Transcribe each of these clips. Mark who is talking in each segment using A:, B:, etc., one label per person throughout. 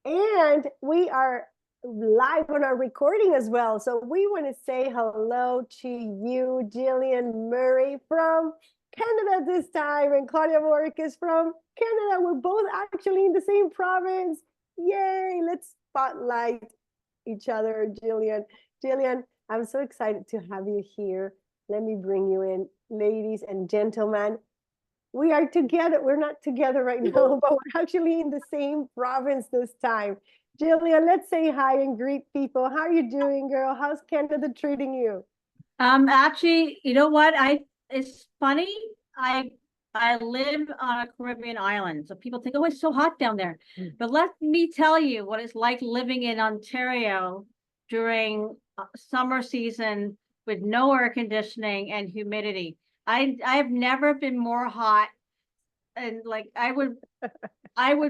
A: And we are live on our recording as well. So we want to say hello to you, Gillian Murray from Canada this time, and Claudia Bohorquez from Canada. We're both actually in the same province. Yay! Let's spotlight each other, Gillian. Gillian, I'm so excited to have you here. Let me bring you in, ladies and gentlemen. We are together. We're not together right now, but we're actually in the same province this time. Gillian, let's say hi and greet people. How are you doing, girl? How's Canada treating you?
B: Actually, you know what? It's funny. I live on a Caribbean island, so people think, oh, it's so hot down there. But let me tell you what it's like living in Ontario during summer season with no air conditioning and humidity. I've never been more hot, and like I would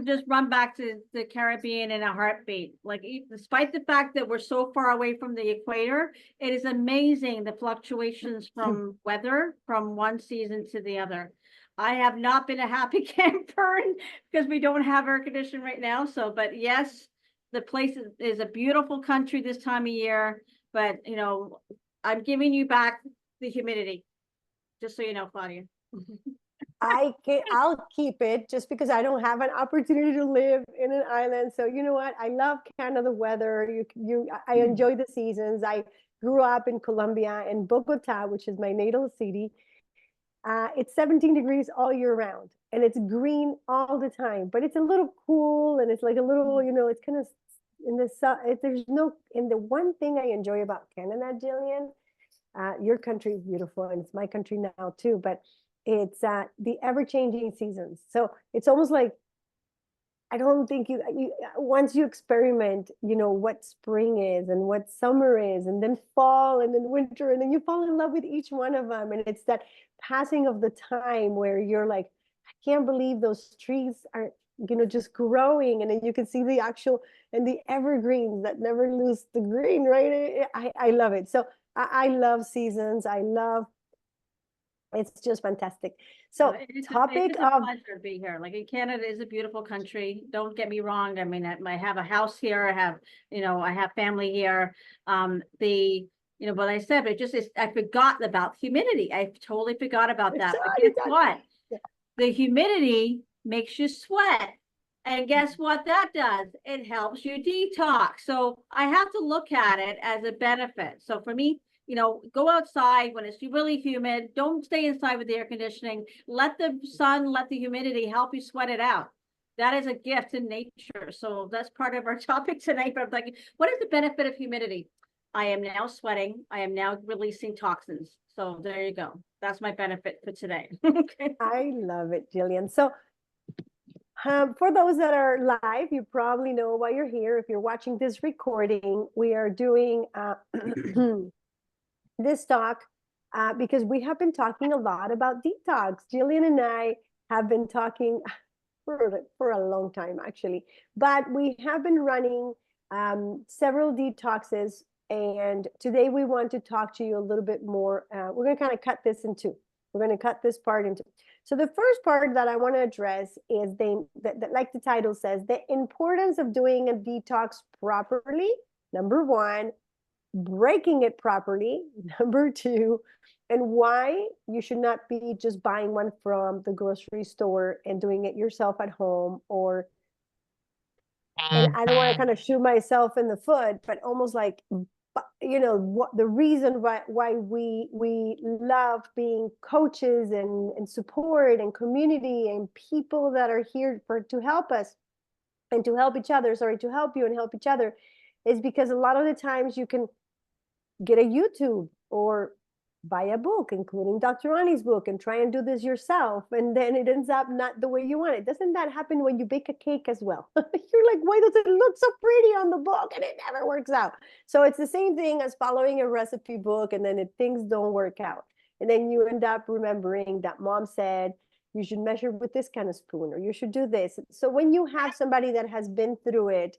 B: just run back to the Caribbean in a heartbeat. Like, despite the fact that we're so far away from the equator, it is amazing the fluctuations from weather from one season to the other. I have not been a happy camper because we don't have air conditioning right now. So, but yes, the place is a beautiful country this time of year. But, you know, I'm giving you back the humidity, just so you know, Claudia.
A: I'll keep it just because I don't have an opportunity to live in an island. So you know what? I love Canada weather. I enjoy the seasons. I grew up in Colombia, in Bogota, which is my natal city. It's 17 degrees all year round, and it's green all the time. But it's a little cool, and it's like a little, it's kind of in the sun. There's no. And the one thing I enjoy about Canada, Jillian, your country is beautiful, and it's my country now too. But it's the ever-changing seasons. So it's almost like I don't think you once you experiment, what spring is and what summer is, and then fall and then winter, and then you fall in love with each one of them. And it's that passing of the time where you're like, I can't believe those trees are, just growing, and then you can see the actual and the evergreens that never lose the green, right? I love it. So I love seasons. It's just fantastic. So
B: it's
A: topic
B: a
A: of
B: pleasure to be here. Like, Canada is a beautiful country. Don't get me wrong. I mean, I have a house here. I have family here. But I said, I forgot about humidity. I totally forgot about that. But guess what? The humidity makes you sweat. And guess what that does? It helps you detox. So I have to look at it as a benefit. So for me, go outside when it's really humid. Don't stay inside with the air conditioning. Let the sun, let the humidity help you sweat it out. That is a gift in nature. So that's part of our topic tonight. But I'm like, what is the benefit of humidity? I am now sweating. I am now releasing toxins. So there you go. That's my benefit for today. Okay.
A: I love it, Gillian. So for those that are live, you probably know why you're here. If you're watching this recording, we are doing this talk because we have been talking a lot about detox. Gillian and I have been talking for a long time, actually, but we have been running several detoxes, and today we want to talk to you a little bit more. We're going to kind of cut this in two. We're going to cut this part into. So the first part that I want to address is like the title says, the importance of doing a detox properly. Number one, breaking it properly. Number two, and why you should not be just buying one from the grocery store and doing it yourself at home, and I don't want to kind of shoot myself in the foot, but almost like, what the reason why we love being coaches and support and community and people that are here to help us and to help each other, to help you and help each other, is because a lot of the times you can get a YouTube or buy a book, including Dr. Ani's book, and try and do this yourself, and then it ends up not the way you want it. Doesn't that happen when you bake a cake as well? You're like, why does it look so pretty on the book and it never works out? So it's the same thing as following a recipe book, and then things don't work out, and then you end up remembering that mom said you should measure with this kind of spoon, or you should do this. So when you have somebody that has been through it,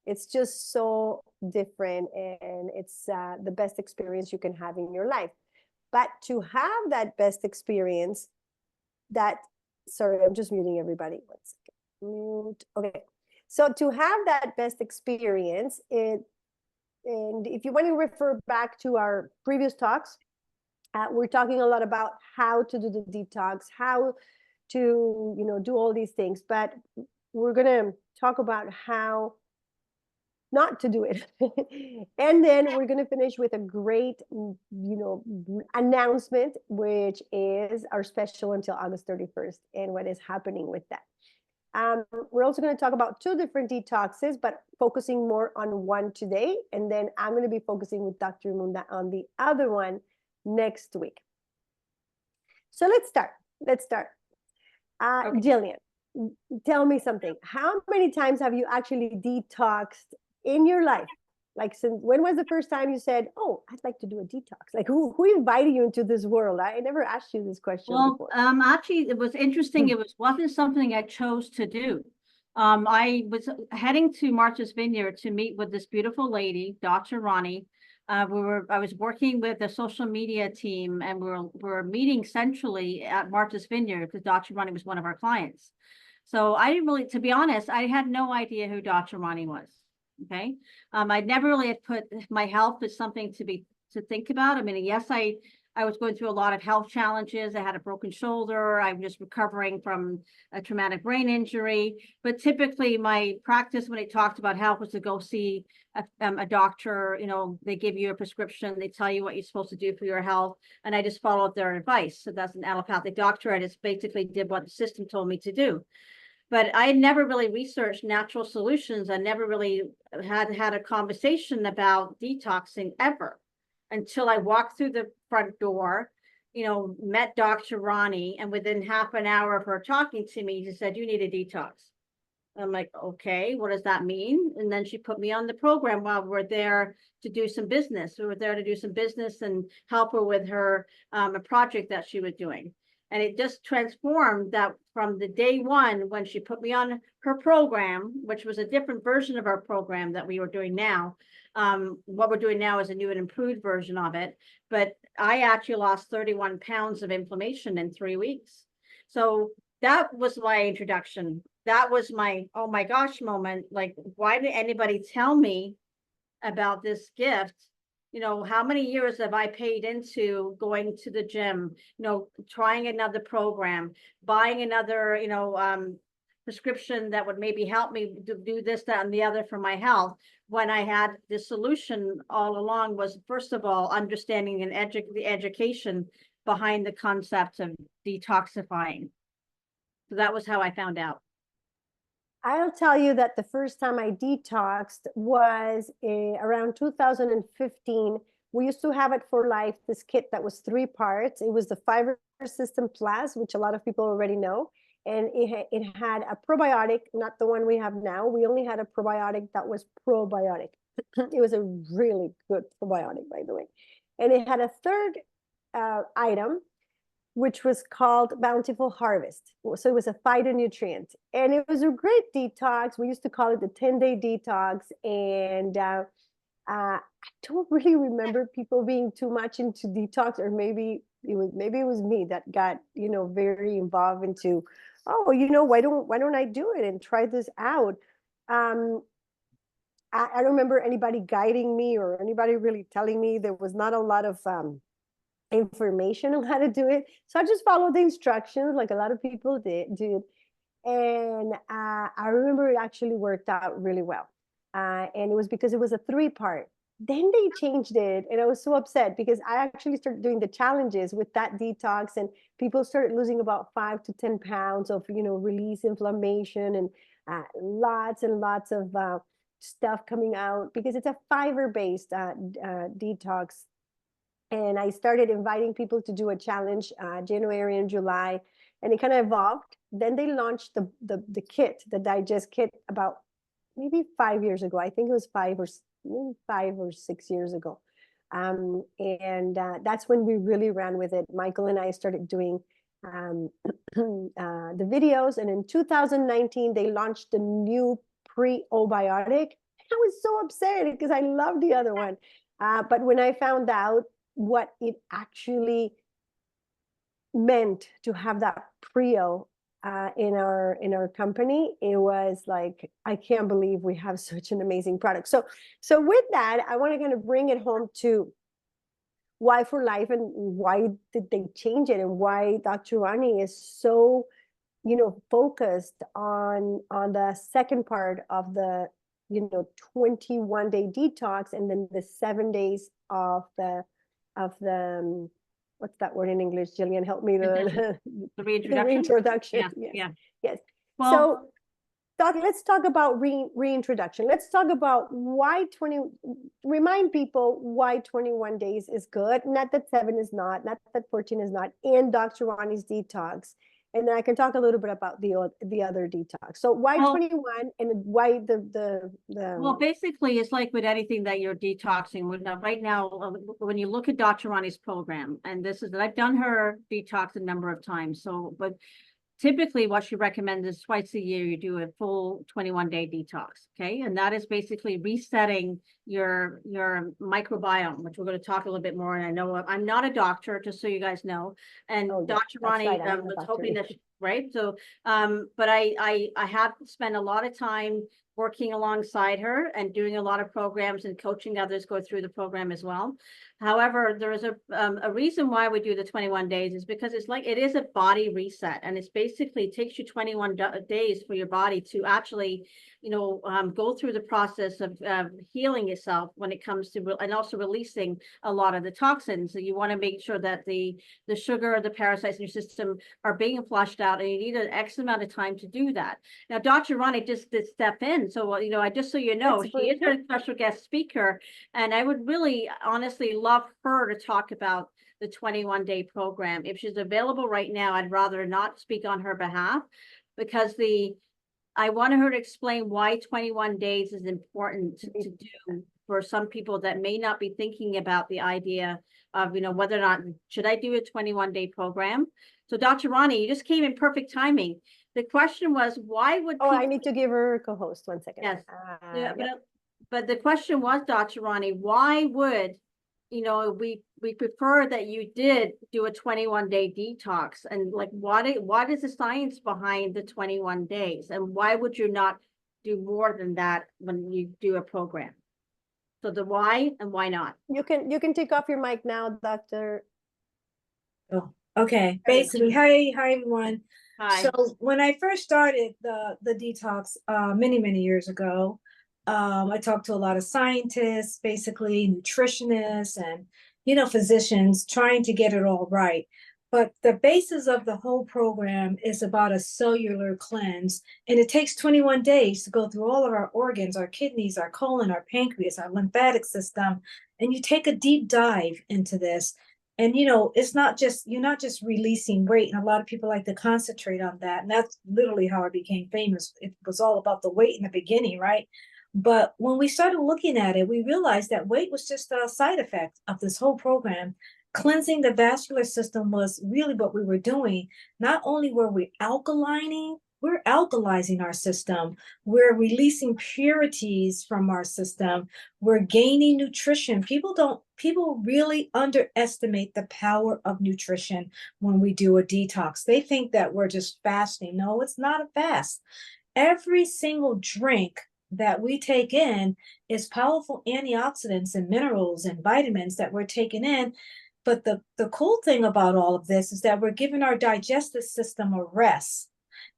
A: it's just so different, and it's the best experience you can have in your life. But to have that best experience, that Sorry, I'm just muting everybody. 1 second. Mute. Okay. So to have that best experience, and if you want to refer back to our previous talks, we're talking a lot about how to do the detox, how to, do all these things, but we're going to talk about how not to do it. And then we're going to finish with a great, announcement, which is our special until August 31st and what is happening with that. We're also going to talk about 2 different detoxes, but focusing more on one today. And then I'm going to be focusing with Dr. Munda on the other one next week. So let's start.
B: Okay.
A: Gillian, tell me something. How many times have you actually detoxed in your life? Like, since when was the first time you said, "Oh, I'd like to do a detox"? Like, who invited you into this world? I never asked you this question before.
B: Actually, it was interesting. It wasn't something I chose to do. I was heading to Martha's Vineyard to meet with this beautiful lady, Dr. Ronnie. I was working with the social media team, and we were meeting centrally at Martha's Vineyard because Dr. Ronnie was one of our clients. So I didn't really, to be honest, I had no idea who Dr. Ronnie was. Okay. I never really had put my health as something to think about. I mean, yes, I was going through a lot of health challenges. I had a broken shoulder. I'm just recovering from a traumatic brain injury. But typically my practice when I talked about health was to go see a doctor. They give you a prescription. They tell you what you're supposed to do for your health. And I just followed their advice. So that's an allopathic doctor. I just basically did what the system told me to do. But I had never really researched natural solutions. I never really had a conversation about detoxing ever until I walked through the front door, met Dr. Ronnie, and within half an hour of her talking to me, she said, "You need a detox." I'm like, "Okay, what does that mean?" And then she put me on the program while we were there to do some business. We were there to do some business and help her with her a project that she was doing. And it just transformed that from the day one when she put me on her program, which was a different version of our program that we were doing now. What we're doing now is a new and improved version of it. But I actually lost 31 pounds of inflammation in 3 weeks. So that was my introduction. That was my, oh my gosh moment. Like, why did anybody tell me about this gift? How many years have I paid into going to the gym, trying another program, buying another, prescription that would maybe help me do this, that, and the other for my health, when I had the solution all along was, first of all, understanding and the education behind the concept of detoxifying. So that was how I found out.
A: I'll tell you that the first time I detoxed was around 2015. We used to have it for life, this kit that was 3 parts. It was the Fiber System Plus, which a lot of people already know. And it had a probiotic, not the one we have now. We only had a probiotic that was probiotic. It was a really good probiotic, by the way. And it had a third item, which was called Bountiful Harvest. So it was a phytonutrient. And it was a great detox. We used to call it the 10-day detox. And I don't really remember people being too much into detox, or maybe it was me that got, very involved into, oh, why don't I do it and try this out? I don't remember anybody guiding me or anybody really telling me. There was not a lot of information on how to do it. So I just followed the instructions like a lot of people did. And I remember it actually worked out really well. And it was because it was a 3-part. Then they changed it, and I was so upset because I actually started doing the challenges with that detox, and people started losing about 5 to 10 pounds of, release inflammation, and lots and lots of stuff coming out because it's a fiber-based detox. And I started inviting people to do a challenge January and July, and it kind of evolved. Then they launched the kit, the digest kit, about maybe 5 years ago. I think it was 5 or 6 years ago. And that's when we really ran with it. Michael and I started doing the videos. And in 2019, they launched the new pre-obiotic. I was so upset because I loved the other one. But when I found out what it actually meant to have that prio, in our company, it was like, I can't believe we have such an amazing product. So with that, I want to kind of bring it home to why for life, and why did they change it, and why Dr. Rani is so, focused on the second part of the 21-day detox, and then the 7 days of the what's that word in English? Gillian, help me.
B: The
A: The
B: reintroduction.
A: reintroduction.
B: Yeah,
A: Yes.
B: yeah.
A: Yes.
B: Well,
A: So let's talk about reintroduction. Let's talk about remind people why 21 days is good. Not that 7 is not that 14 is not, and Dr. Rani's detox. And then I can talk a little bit about the other detox. So why 21, and why the
B: well, basically, it's like with anything that you're detoxing. Right now, when you look at Dr. Rani's program, and this is, I've done her detox a number of times. So, but typically what she recommends is twice a year, you do a full 21-day detox. Okay. And that is basically resetting your microbiome, which we're going to talk a little bit more. And I know I'm not a doctor, just so you guys know. And Dr. Rani was hoping that, right. So, but I have spent a lot of time working alongside her and doing a lot of programs and coaching others go through the program as well. However, there is a reason why we do the 21 days is because it is a body reset, and it's basically, it takes you 21 days for your body to actually, go through the process of healing itself when it comes to, and also releasing a lot of the toxins. So you want to make sure that the sugar, the parasites in your system are being flushed out, and you need an X amount of time to do that. Now, Dr. Rani just did step in. So, I just, so you know, she is our special guest speaker, and I would really honestly love her to talk about the 21-day program. If she's available right now, I'd rather not speak on her behalf, because I wanted her to explain why 21 days is important to do for some people that may not be thinking about the idea of, whether or not, should I do a 21-day program? So Dr. Rani, you just came in perfect timing. The question was, why would people...
A: I need to give her a co-host 1 second.
B: Yes. Yeah, but the question was, Dr. Rani, why would, we prefer that you did do a 21-day detox, and like, what is the science behind the 21 days, and why would you not do more than that when you do a program? So the why and why not.
A: You can take off your mic now, Dr.
C: Oh, okay. Basically, hi everyone.
B: Hi.
C: So when I first started the detox many years ago, I talked to a lot of scientists, basically nutritionists, and physicians, trying to get it all right. But the basis of the whole program is about a cellular cleanse, and it takes 21 days to go through all of our organs, our kidneys, our colon, our pancreas, our lymphatic system, and you take a deep dive into this. And it's not just, you're not just releasing weight, and a lot of people like to concentrate on that, and that's literally how I became famous. It was all about the weight in the beginning, right? But when we started looking at it, we realized that weight was just a side effect of this whole program. Cleansing the vascular system was really what we were doing. Not only were we alkalining, we're alkalizing our system. We're releasing purities from our system. We're gaining nutrition. People really underestimate the power of nutrition when we do a detox. They think that we're just fasting. No, it's not a fast. Every single drink that we take in is powerful antioxidants and minerals and vitamins that we're taking in. But the cool thing about all of this is that we're giving our digestive system a rest.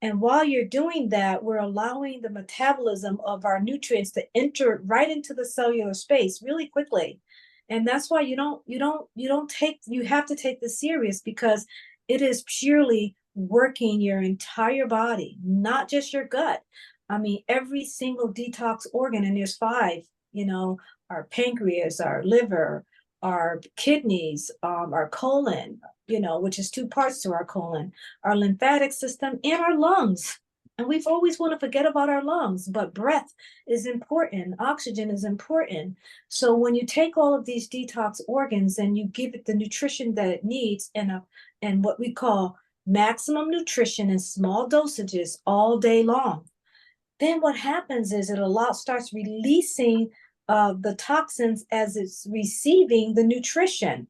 C: And while you're doing that, we're allowing the metabolism of our nutrients to enter right into the cellular space really quickly. And that's why you have to take this serious, because it is purely working your entire body, not just your gut. I mean, every single detox organ, and there's 5, our pancreas, our liver, our kidneys, our colon, which is 2 parts to our colon, our lymphatic system, and our lungs. And we've always want to forget about our lungs, but breath is important. Oxygen is important. So when you take all of these detox organs and you give it the nutrition that it needs, and what we call maximum nutrition in small dosages all day long, then what happens is it starts releasing the toxins as it's receiving the nutrition.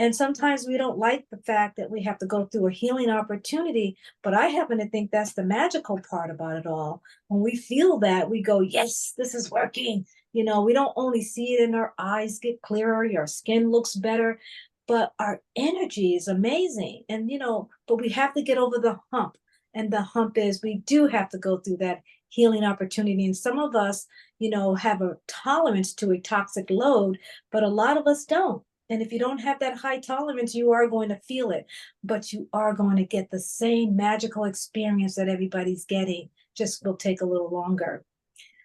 C: And sometimes we don't like the fact that we have to go through a healing opportunity, but I happen to think that's the magical part about it all. When we feel that, we go, yes, this is working. You know, we don't only see it in our eyes get clearer, your skin looks better, but our energy is amazing. And, you know, but we have to get over the hump. And the hump is we do have to go through that healing opportunity. And some of us, you know, have a tolerance to a toxic load, but a lot of us don't. And if you don't have that high tolerance, you are going to feel it, but you are going to get the same magical experience that everybody's getting. Just will take a little longer.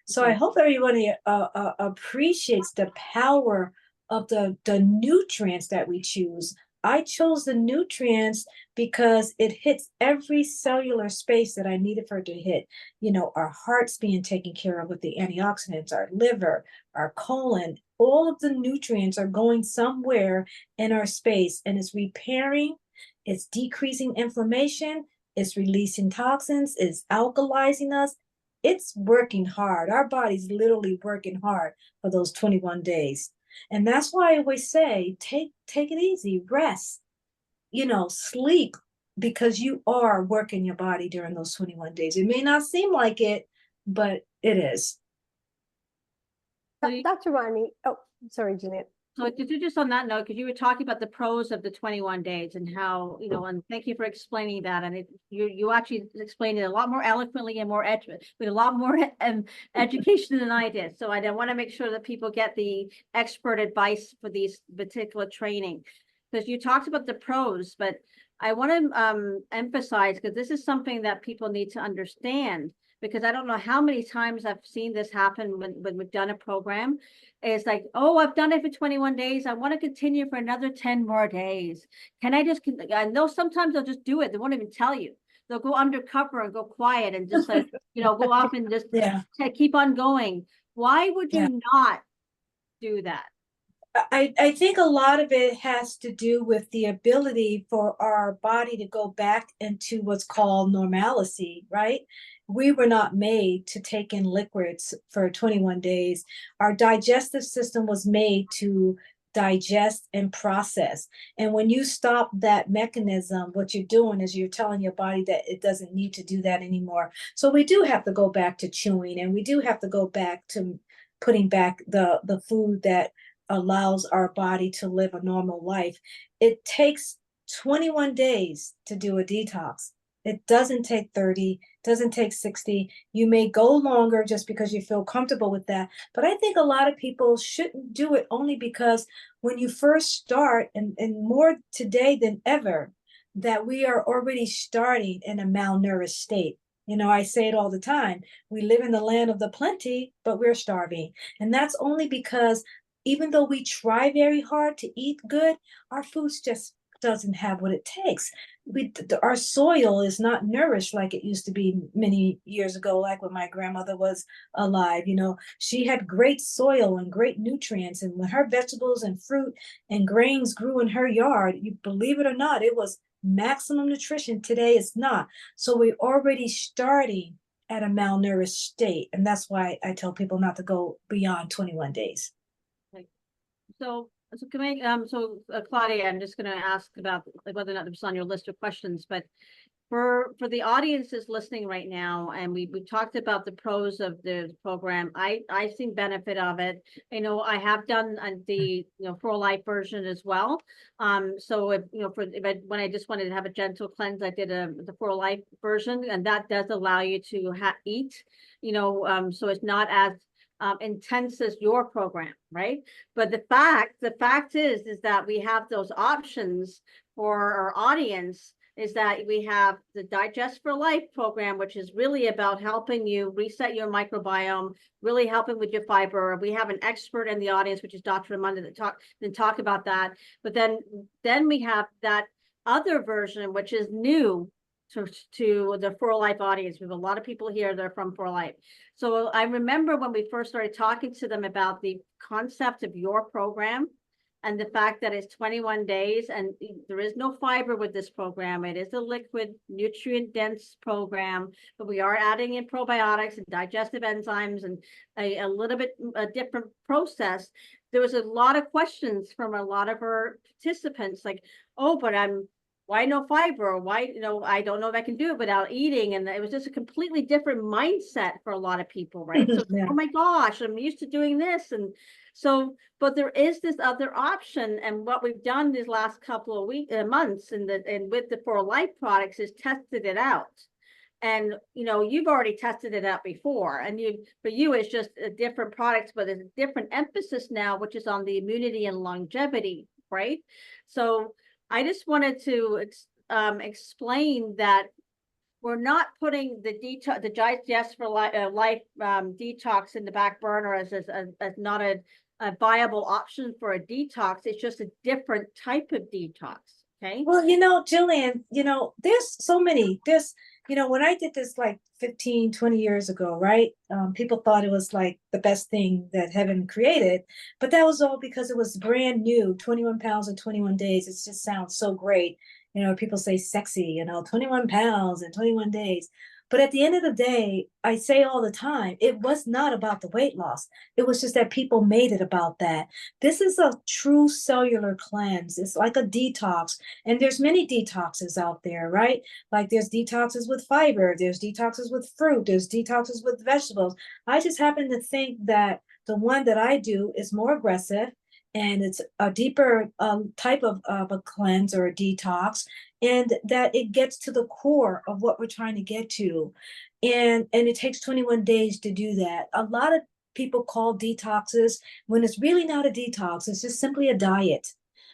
C: So I hope everybody appreciates the power of the nutrients that we choose. I chose the nutrients because it hits every cellular space that I needed for it to hit. You know, our heart's being taken care of with the antioxidants, our liver, our colon, all of the nutrients are going somewhere in our space, and it's repairing, it's decreasing inflammation, it's releasing toxins, it's alkalizing us. It's working hard. Our body's literally working hard for those 21 days. And that's why I always say, take it easy, rest, you know, sleep, because you are working your body during those 21 days. It may not seem like it, but it is.
A: Dr. Ronnie, oh, sorry, Jeanette.
B: So just on that note, because you were talking about the pros of the 21 days and how, you know, and thank you for explaining that. And you actually explained it a lot more eloquently and with a lot more education than I did. So I want to make sure that people get the expert advice for these particular training, because you talked about the pros, but I want to emphasize, because this is something that people need to understand, because I don't know how many times I've seen this happen when we've done a program. It's like, oh, I've done it for 21 days. I want to continue for another 10 more days. Can I just, I know sometimes they'll just do it. They won't even tell you. They'll go undercover and go quiet and just like, you know, go off and just keep on going. Why would you not do that?
C: I think a lot of it has to do with the ability for our body to go back into what's called normalcy, right? We were not made to take in liquids for 21 days. Our digestive system was made to digest and process. And when you stop that mechanism, what you're doing is you're telling your body that it doesn't need to do that anymore. So we do have to go back to chewing, and we do have to go back to putting back the food that allows our body to live a normal life. It takes 21 days to do a detox. It doesn't take 30, doesn't take 60. You may go longer just because you feel comfortable with that. But I think a lot of people shouldn't do it only because when you first start, and more today than ever, that we are already starting in a malnourished state. You know, I say it all the time. We live in the land of the plenty, but we're starving. And that's only because even though we try very hard to eat good, our food just doesn't have what it takes. Our soil is not nourished like it used to be many years ago, like when my grandmother was alive. You know, she had great soil and great nutrients. And when her vegetables and fruit and grains grew in her yard, you believe it or not, it was maximum nutrition. Today it's not. So we're already starting at a malnourished state. And that's why I tell people not to go beyond 21 days.
B: So can I, Claudia, I'm just going to ask about whether or not it was on your list of questions, but for the audiences listening right now, and we talked about the pros of the program. I've seen benefit of it. You know, I have done the For Life version as well. So if, when I just wanted to have a gentle cleanse, I did the For Life version, and that does allow you to eat. So it's not as intense as your program, right? But the fact is that we have those options for our audience. Is that we have the Digest for Life program, which is really about helping you reset your microbiome, really helping with your fiber. We have an expert in the audience, which is Dr. Amanda, that talk about that. But then we have that other version, which is new to the For Life audience. We have a lot of people here that are from For Life. So I remember when we first started talking to them about the concept of your program, and the fact that it's 21 days and there is no fiber with this program. It is a liquid, nutrient dense program, but we are adding in probiotics and digestive enzymes and a little bit a different process. There was a lot of questions from a lot of our participants like, oh, but why no fiber? Why, I don't know if I can do it without eating. And it was just a completely different mindset for a lot of people, right? So,
C: Yeah.
B: oh my gosh, I'm used to doing this. And so, but there is this other option. And what we've done these last couple of months and with the For Life products is tested it out. And, you've already tested it out before, and for you, it's just a different products, but there's a different emphasis now, which is on the immunity and longevity, right? So I just wanted to explain that we're not putting the Digest for Life detox in the back burner as not a viable option for a detox. It's just a different type of detox. Okay.
C: Well, Gillian, there's so many. When I did this like 15, 20 years ago, right? People thought it was like the best thing that heaven created, but that was all because it was brand new, 21 pounds in 21 days. It just sounds so great. People say sexy, 21 pounds in 21 days. But at the end of the day, I say all the time, it was not about the weight loss. It was just that people made it about that. This is a true cellular cleanse. It's like a detox. And there's many detoxes out there, right? Like there's detoxes with fiber, there's detoxes with fruit, there's detoxes with vegetables. I just happen to think that the one that I do is more aggressive, and it's a deeper type of a cleanse or a detox, and that it gets to the core of what we're trying to get to. And it takes 21 days to do that. A lot of people call detoxes when it's really not a detox. It's just simply a diet.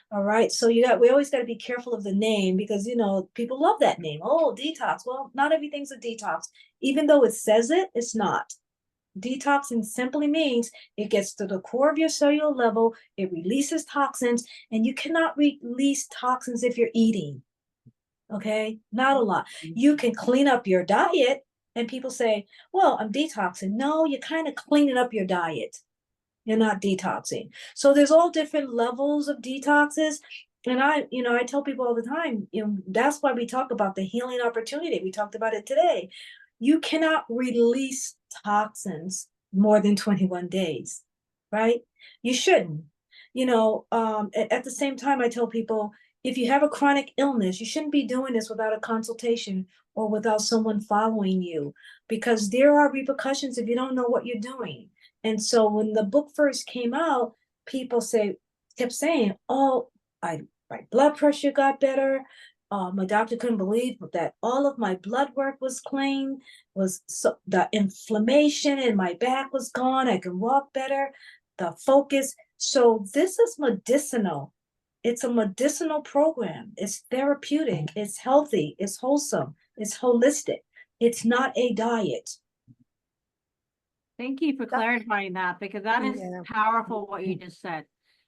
C: All right. So we always got to be careful of the name because, people love that name. Oh, detox. Well, not everything's a detox. Even though it says it, it's not. Detoxing simply means it gets to the core of your cellular level, it releases toxins, and you cannot release toxins if you're eating. Okay, not a lot. You can clean up your diet, and people say, well, I'm detoxing. No, you're kind of cleaning up your diet. You're not detoxing. So there's all different levels of detoxes. And I tell people all the time, that's why we talk about the healing opportunity. We talked about it today. You cannot release toxins more than 21 days, right? You shouldn't. At the same time, I tell people, if you have a chronic illness, you shouldn't be doing this without a consultation or without someone following you, because there are repercussions if you don't know what you're doing. And so when the book first came out, people kept saying, oh, my blood pressure got better. My doctor couldn't believe that all of my blood work was clean, the inflammation in my back was gone. I can walk better, the focus. So this is medicinal. It's a medicinal program. It's therapeutic. It's healthy. It's wholesome. It's holistic. It's not a diet.
B: Thank you for clarifying that, because that is powerful what you just said.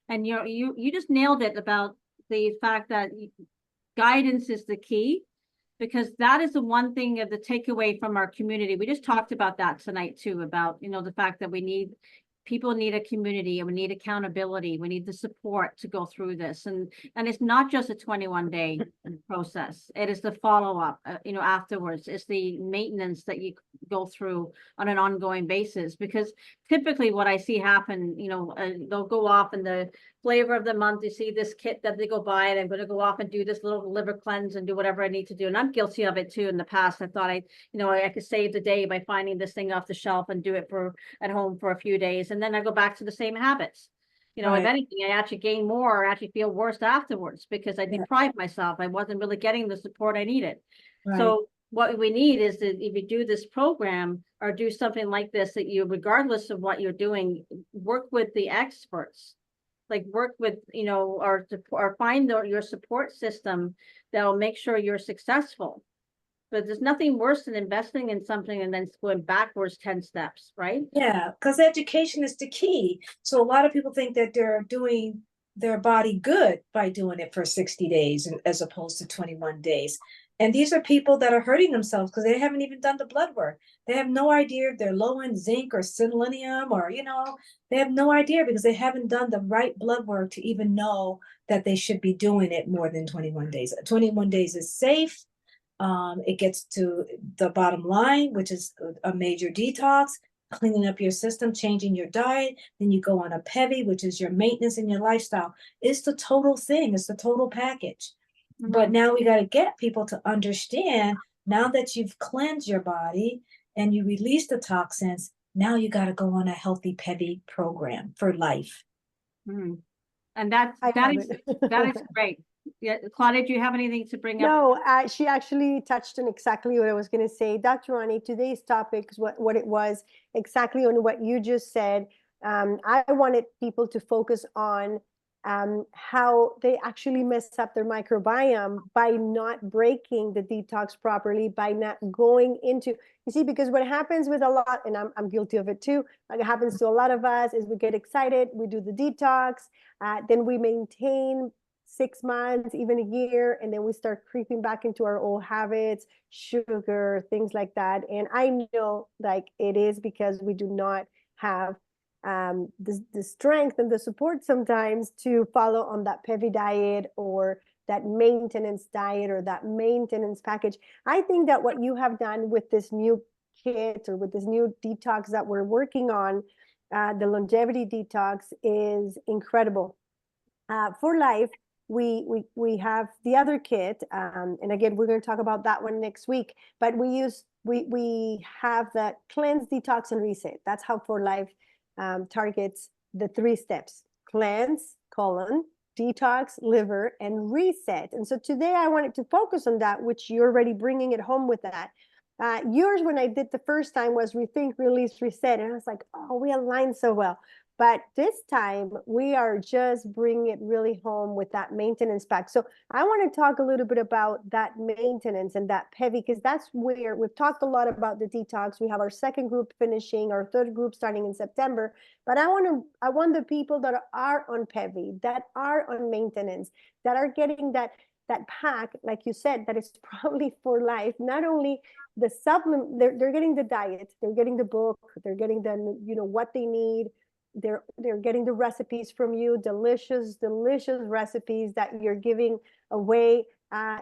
B: And you just nailed it about the fact that guidance is the key, because that is the one thing of the takeaway from our community. We just talked about that tonight too, about, the fact that people need a community, and we need accountability. We need the support to go through this. And it's not just a 21-day process. It is the follow-up, afterwards. It's the maintenance that you go through on an ongoing basis, because typically what I see happen, they'll go off in the flavor of the month. You see this kit that they go buy, and I'm going to go off and do this little liver cleanse and do whatever I need to do. And I'm guilty of it too. In the past, I thought I could save the day by finding this thing off the shelf and do it at home for a few days. And then I go back to the same habits.
C: Right.
B: If anything, I actually gain more, or actually feel worse afterwards, because I deprived myself. I wasn't really getting the support I needed.
C: Right.
B: So what we need is that if you do this program or do something like this, that you, regardless of what you're doing, work with the experts, like work with, or find your support system that will make sure you're successful. But there's nothing worse than investing in something and then going backwards 10 steps, right?
C: Yeah, because education is the key. So a lot of people think that they're doing their body good by doing it for 60 days as opposed to 21 days. And these are people that are hurting themselves because they haven't even done the blood work. They have no idea if they're low in zinc or selenium, or, they have no idea because they haven't done the right blood work to even know that they should be doing it more than 21 days. 21 days is safe. It gets to the bottom line, which is a major detox, cleaning up your system, changing your diet. Then you go on a PEVI, which is your maintenance and your lifestyle. It's the total thing. It's the total package. But now we got to get people to understand, now that you've cleansed your body and you release the toxins, now you got to go on a healthy PEVI program for life.
B: And that is great. Yeah, Claudia, do you have anything to bring up?
A: No, she actually touched on exactly what I was going to say. Dr. Ronnie, today's topic is what it was, exactly on what you just said. I wanted people to focus on how they actually mess up their microbiome by not breaking the detox properly, by not going into, you see, because what happens with a lot, and I'm guilty of it too, like it happens to a lot of us, is we get excited, we do the detox, then we maintain 6 months, even a year, and then we start creeping back into our old habits, sugar, things like that. And I know like it is because we do not have the strength and the support sometimes to follow on that PEVI diet or that maintenance diet or that maintenance package. I think that what you have done with this new kit or with this new detox that we're working on, the longevity detox, is incredible. For life, we have the other kit, and again, we're going to talk about that one next week, but we have the cleanse, detox, and reset. That's how For Life targets the 3 steps: cleanse, colon, detox, liver, and reset. And so today I wanted to focus on that, which you're already bringing it home with that. Yours, when I did the first time, was rethink, release, reset. And I was like, oh, we aligned so well. But this time we are just bringing it really home with that maintenance pack. So I want to talk a little bit about that maintenance and that PEVI, because that's where we've talked a lot about the detox. We have our second group finishing, our third group starting in September. But I want the people that are on PEVI, that are on maintenance, that are getting that pack, like you said, that is probably for life. Not only the supplement, they're getting the diet, they're getting the book, they're getting the, what they need. They're getting the recipes from you, delicious recipes that you're giving away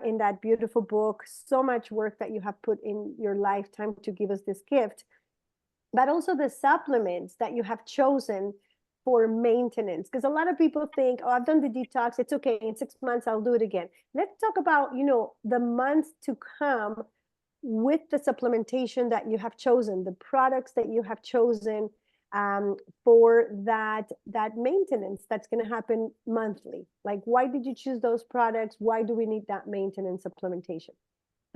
A: in that beautiful book. So much work that you have put in your lifetime to give us this gift, but also the supplements that you have chosen for maintenance. Because a lot of people think, oh, I've done the detox, it's okay, in 6 months I'll do it again. Let's talk about, the months to come with the supplementation that you have chosen, the products that you have chosen for that maintenance that's going to happen monthly. Like, why did you choose those products? Why do we need that maintenance supplementation?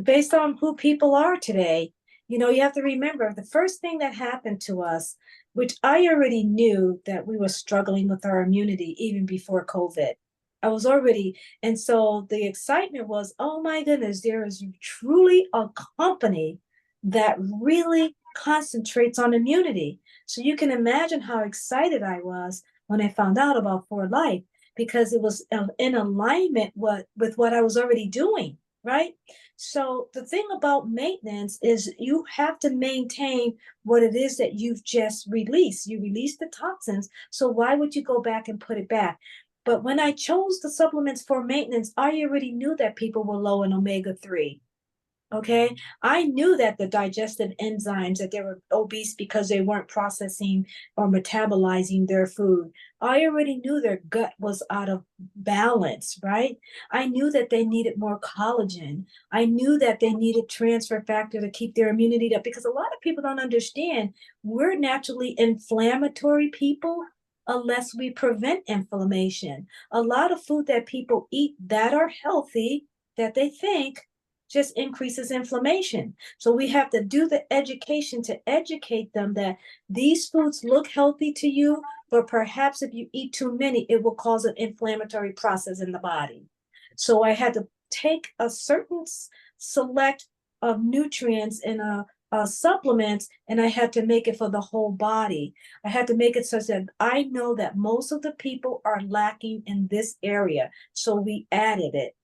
C: Based on who people are today. You have to remember the first thing that happened to us, which I already knew that we were struggling with our immunity even before COVID. I was already, and so the excitement was, oh my goodness, there is truly a company that really concentrates on immunity. So you can imagine how excited I was when I found out about For Life, because it was in alignment with what I was already doing, right? So the thing about maintenance is you have to maintain what it is that you've just released. You released the toxins, so why would you go back and put it back? But when I chose the supplements for maintenance, I already knew that people were low in omega-3. Okay, I knew that the digestive enzymes, that they were obese because they weren't processing or metabolizing their food. I already knew their gut was out of balance, right? I knew that they needed more collagen. I knew that they needed transfer factor to keep their immunity up, because a lot of people don't understand we're naturally inflammatory people unless we prevent inflammation. A lot of food that people eat that are healthy, that they think, just increases inflammation. So we have to do the education to educate them that these foods look healthy to you, but perhaps if you eat too many, it will cause an inflammatory process in the body. So I had to take a certain select of nutrients in a supplements, and I had to make it for the whole body. I had to make it such that I know that most of the people are lacking in this area. So we added it.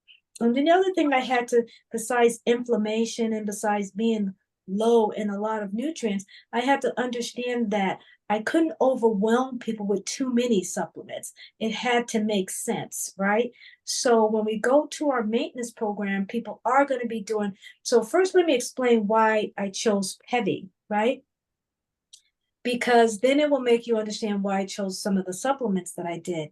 C: And the other thing I had to, besides inflammation and besides being low in a lot of nutrients, I had to understand that I couldn't overwhelm people with too many supplements. It had to make sense, right? So when we go to our maintenance program, people are going to be doing. So first, let me explain why I chose heavy, right? Because then it will make you understand why I chose some of the supplements that I did.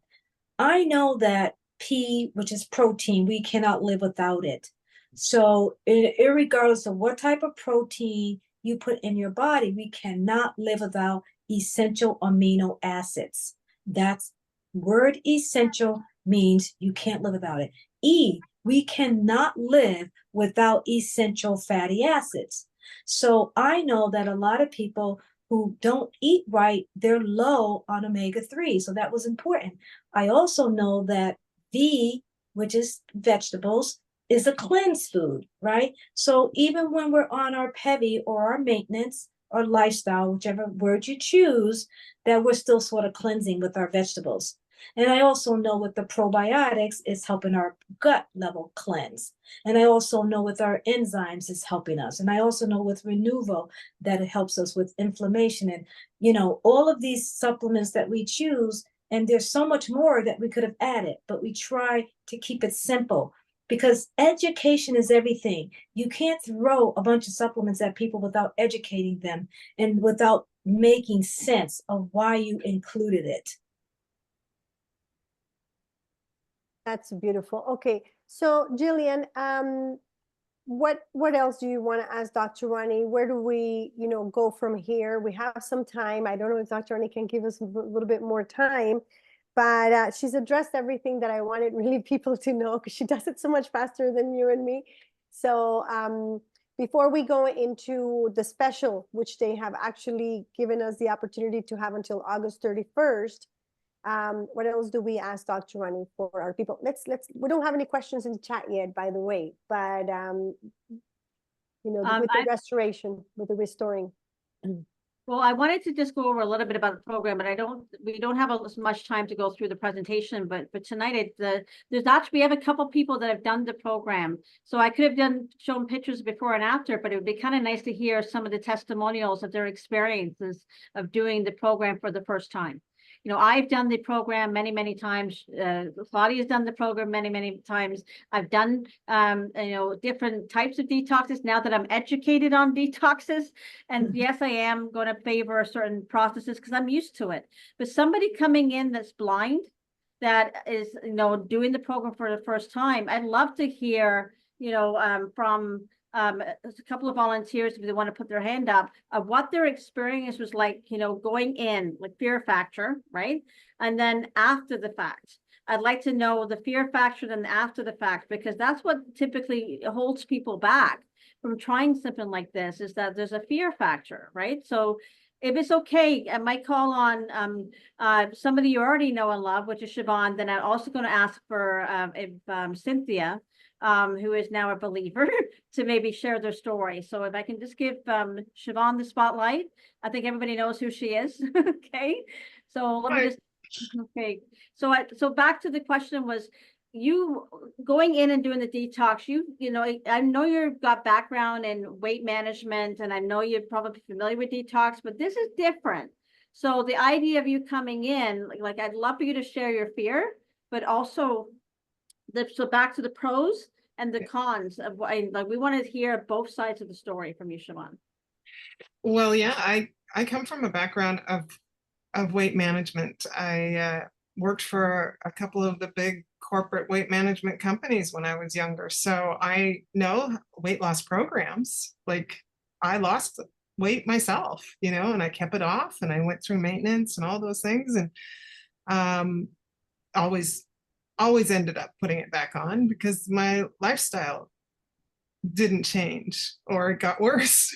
C: I know that P, which is protein, we cannot live without it. So irregardless of what type of protein you put in your body, we cannot live without essential amino acids. That's word essential means you can't live without it. E, we cannot live without essential fatty acids. So I know that a lot of people who don't eat right, they're low on omega-3. So that was important. I also know that V, which is vegetables, is a cleanse food, right? So even when we're on our PEVI or our maintenance or lifestyle, whichever word you choose, that we're still sort of cleansing with our vegetables. And I also know with the probiotics, it's helping our gut level cleanse. And I also know with our enzymes, it's helping us. And I also know with Renuvo that it helps us with inflammation. And, you know, all of these supplements that we choose, and there's so much more that we could have added, but we try to keep it simple because education is everything. You can't throw a bunch of supplements at people without educating them and without making sense of why you included it.
A: That's beautiful. Okay, so Gillian, what else do you want to ask Dr. Rani? Where do we, go from here? We have some time. I don't know if Dr. Rani can give us a little bit more time, but she's addressed everything that I wanted really people to know because she does it so much faster than you and me. So before we go into the special, which they have actually given us the opportunity to have until August 31st, what else do we ask Dr. Rani for our people? We don't have any questions in the chat yet, by the way, but with the restoration, with the restoring.
B: Well, I wanted to just go over a little bit about the program, but we don't have as much time to go through the presentation, but tonight we have a couple people that have done the program. So I could have shown pictures before and after, but it would be kind of nice to hear some of the testimonials of their experiences of doing the program for the first time. I've done the program many, many times. Claudia's done the program many, many times. I've done, different types of detoxes now that I'm educated on detoxes. And yes, I am going to favor certain processes because I'm used to it. But somebody coming in that's blind, that is, doing the program for the first time, I'd love to hear, from a couple of volunteers, if they want to put their hand up, of what their experience was like, going in with fear factor, right? And then after the fact. I'd like to know the fear factor and after the fact, because that's what typically holds people back from trying something like this, is that there's a fear factor, right? So if it's okay, I might call on somebody you already know and love, which is Siobhan. Then I'm also going to ask for if Cynthia, who is now a believer, to maybe share their story. So if I can just give Siobhan the spotlight, I think everybody knows who she is. Okay, so let me just, okay. So back to the question was, you going in and doing the detox, I know you've got background in weight management, and I know you're probably familiar with detox, but this is different. So the idea of you coming in, like I'd love for you to share your fear, but also so back to the pros and the cons of we want to hear both sides of the story from you, Siobhan.
D: Well, yeah, I come from a background of weight management. I worked for a couple of the big corporate weight management companies when I was younger. So I know weight loss programs. Like, I lost weight myself, and I kept it off, and I went through maintenance and all those things, and always ended up putting it back on because my lifestyle didn't change, or it got worse.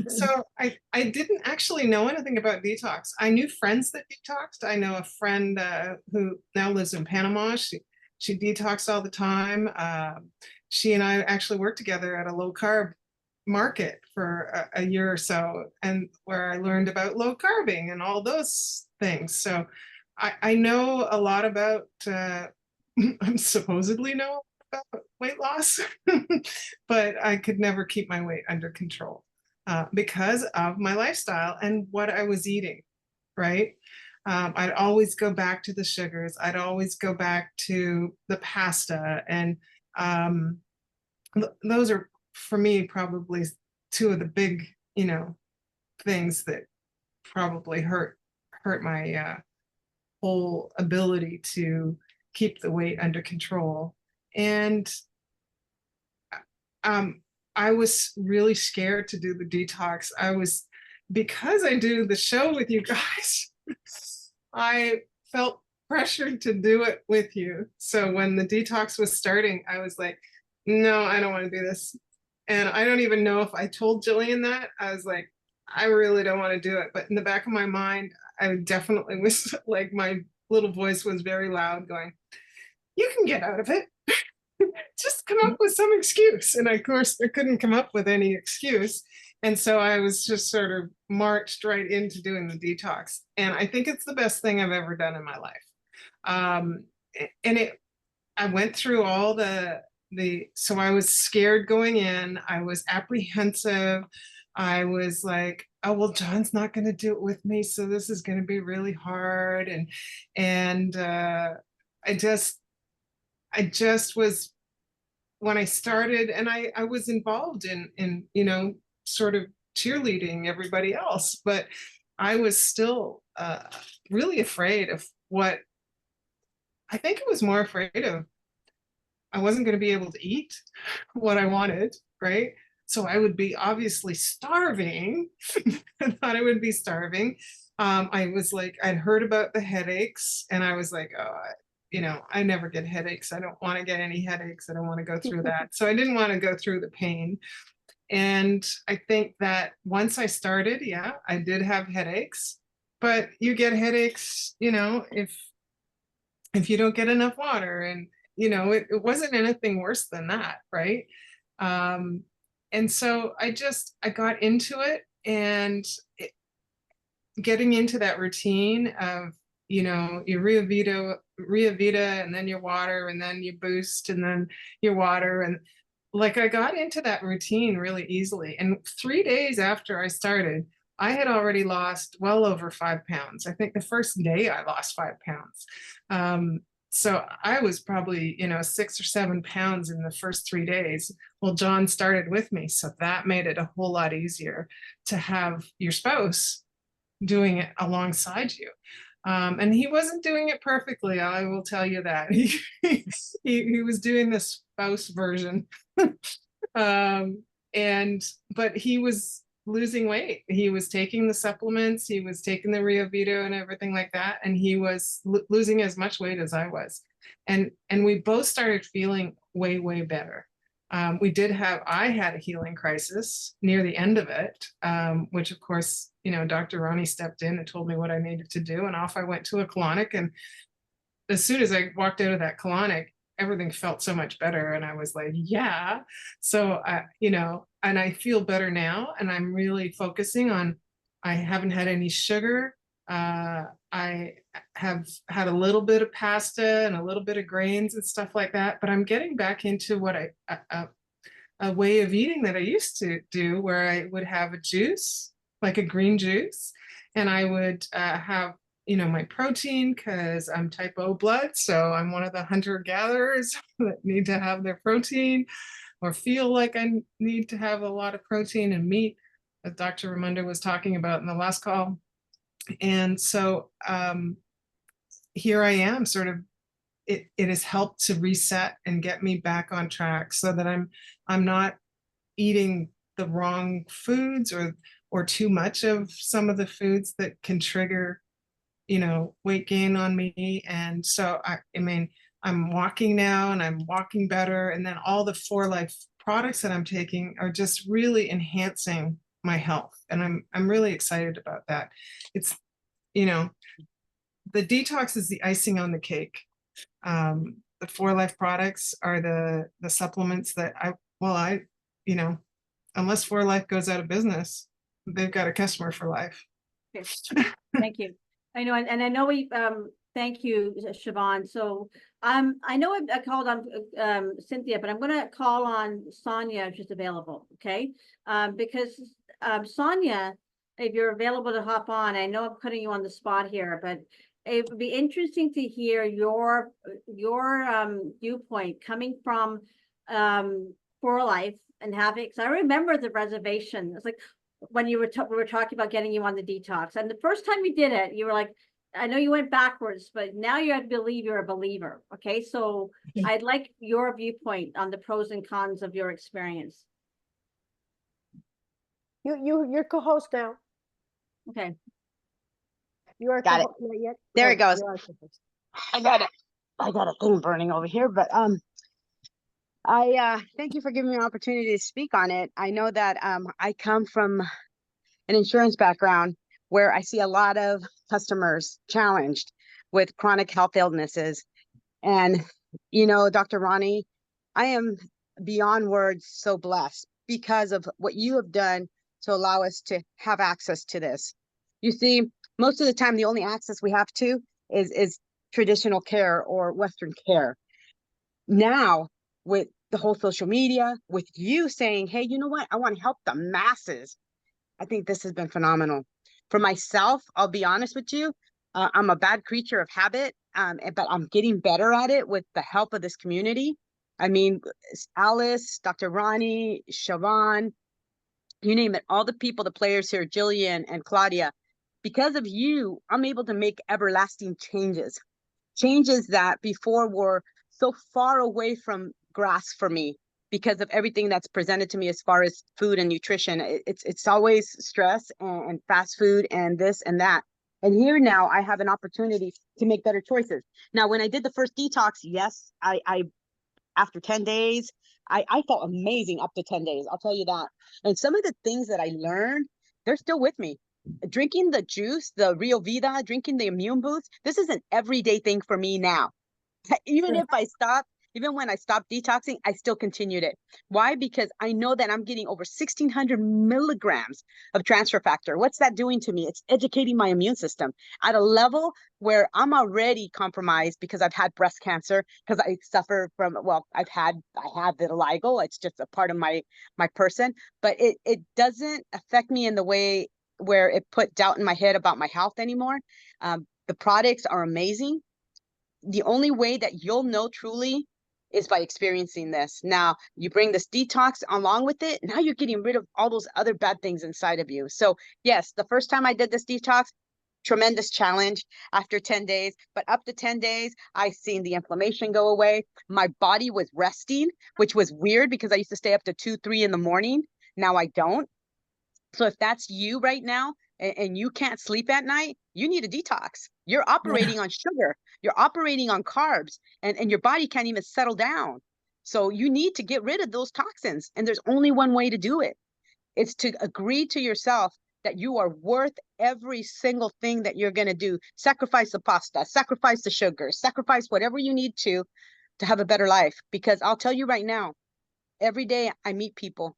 D: So I didn't actually know anything about detox. I knew friends that detoxed. I know a friend who now lives in Panama. She detoxed all the time. She and I actually worked together at a low carb market for a year or so, and where I learned about low carbing and all those things. So I know a lot about, I'm supposedly know about weight loss, but I could never keep my weight under control because of my lifestyle and what I was eating, right? I'd always go back to the sugars. I'd always go back to the pasta. And those are, for me, probably two of the big, things that probably hurt my whole ability to keep the weight under control. And I was really scared to do the detox. Because I do the show with you guys, I felt pressured to do it with you. So when the detox was starting, I was like, no, I don't want to do this. And I don't even know if I told Gillian that. I was like, I really don't want to do it. But in the back of my mind, I definitely was like, my little voice was very loud going, you can get out of it. Just come up with some excuse. And of course, I couldn't come up with any excuse. And so I was just sort of marched right into doing the detox. And I think it's the best thing I've ever done in my life. I went through all so I was scared going in. I was apprehensive. I was like, oh, well, John's not going to do it with me. So this is going to be really hard. And I just was, when I started, and I was involved in sort of cheerleading everybody else, but I was still really afraid of what I think I was more afraid of. I wasn't going to be able to eat what I wanted, right? So I would be obviously starving. I thought I would be starving. I was like, I'd heard about the headaches, and I was like, oh, I never get headaches. I don't want to get any headaches. I don't want to go through that. So I didn't want to go through the pain. And I think that once I started, yeah, I did have headaches, but you get headaches, if you don't get enough water, and, it wasn't anything worse than that. Right. And so I got into it, and getting into that routine of, your Ria Vita, and then your water, and then your boost, and then your water. And like, I got into that routine really easily. And 3 days after I started, I had already lost well over 5 pounds. I think the first day I lost 5 pounds. So I was probably, 6 or 7 pounds in the first 3 days. Well, John started with me. So that made it a whole lot easier to have your spouse doing it alongside you. And he wasn't doing it perfectly, I will tell you that. He was doing the spouse version. But he was losing weight. He was taking the supplements, he was taking the Rio Vito and everything like that, and he was losing as much weight as I was. And we both started feeling way, way better. I had a healing crisis near the end of it, which of course, Dr. Ronnie stepped in and told me what I needed to do, and off I went to a colonic. And as soon as I walked out of that colonic, everything felt so much better. And I was like, yeah. So, and I feel better now, and I'm really focusing on, I haven't had any sugar. I have had a little bit of pasta and a little bit of grains and stuff like that, but I'm getting back into what a way of eating that I used to do, where I would have a juice, like a green juice, and I would have, my protein, because I'm type O blood. So I'm one of the hunter-gatherers that need to have their protein, or feel like I need to have a lot of protein and meat, as Dr. Raimondo was talking about in the last call. And so here I am, sort of, it has helped to reset and get me back on track, so that I'm not eating the wrong foods or too much of some of the foods that can trigger, weight gain on me. And so I'm walking now, and I'm walking better. And then all the 4 Life products that I'm taking are just really enhancing my health. And I'm really excited about that. It's, the detox is the icing on the cake. The 4 Life products are the supplements that unless 4 Life goes out of business, they've got a customer for life.
B: Thank you. I know, and I know Thank you, Siobhan. So I know I called on Cynthia, but I'm going to call on Sonia if she's available. Okay, because Sonia, if you're available to hop on, I know I'm putting you on the spot here, but it would be interesting to hear your viewpoint coming from For Life and having. Because I remember the reservation. It's like when you were we were talking about getting you on the detox, and the first time you did it, you were like, I know you went backwards, but now you have to believe you're a believer. Okay, so I'd like your viewpoint on the pros and cons of your experience.
A: You're co-host now.
B: Okay.
A: You are
E: Got it.
A: co-host not yet.
E: There
A: No,
E: it goes.
A: you are co-host.
E: I got a thing burning over here, but I thank you for giving me an opportunity to speak on it. I know that I come from an insurance background where I see a lot of customers challenged with chronic health illnesses. And, you know, Dr. Ronnie, I am beyond words so blessed because of what you have done to allow us to have access to this. You see, most of the time, the only access we have to is traditional care or Western care. Now, with the whole social media, with you saying, hey, you know what? I want to help the masses. I think this has been phenomenal. For myself, I'll be honest with you, I'm a bad creature of habit, but I'm getting better at it with the help of this community. I mean, Alice, Dr. Ronnie, Siobhan, you name it, all the people, the players here, Gillian and Claudia. Because of you, I'm able to make everlasting changes that before were so far away from grasp for me because of everything that's presented to me as far as food and nutrition. It's always stress and fast food and this and that. And here now I have an opportunity to make better choices. Now, when I did the first detox, yes, I after 10 days, I felt amazing up to 10 days. I'll tell you that. And some of the things that I learned, they're still with me. Drinking the juice, the Rio Vida, drinking the immune boost, this is an everyday thing for me now. Even if I stop, even when I stopped detoxing, I still continued it. Why? Because I know that I'm getting over 1,600 milligrams of transfer factor. What's that doing to me? It's educating my immune system at a level where I'm already compromised because I've had breast cancer, because I suffer from, well, I have vitiligo. It's just a part of my person, but it doesn't affect me in the way where it put doubt in my head about my health anymore. The products are amazing. The only way that you'll know truly is by experiencing this. Now, you bring this detox along with it. Now you're getting rid of all those other bad things inside of you. So yes, the first time I did this detox, tremendous challenge after 10 days, but up to 10 days, I seen the inflammation go away. My body was resting, which was weird because I used to stay up to 2, 3 in the morning. Now I don't. So if that's you right now and you can't sleep at night, you need a detox. You're operating on sugar, you're operating on carbs, and your body can't even settle down. So you need to get rid of those toxins. And there's only one way to do it. It's to agree to yourself that you are worth every single thing that you're going to do. Sacrifice the pasta, sacrifice the sugar, sacrifice whatever you need to have a better life. Because I'll tell you right now, every day I meet people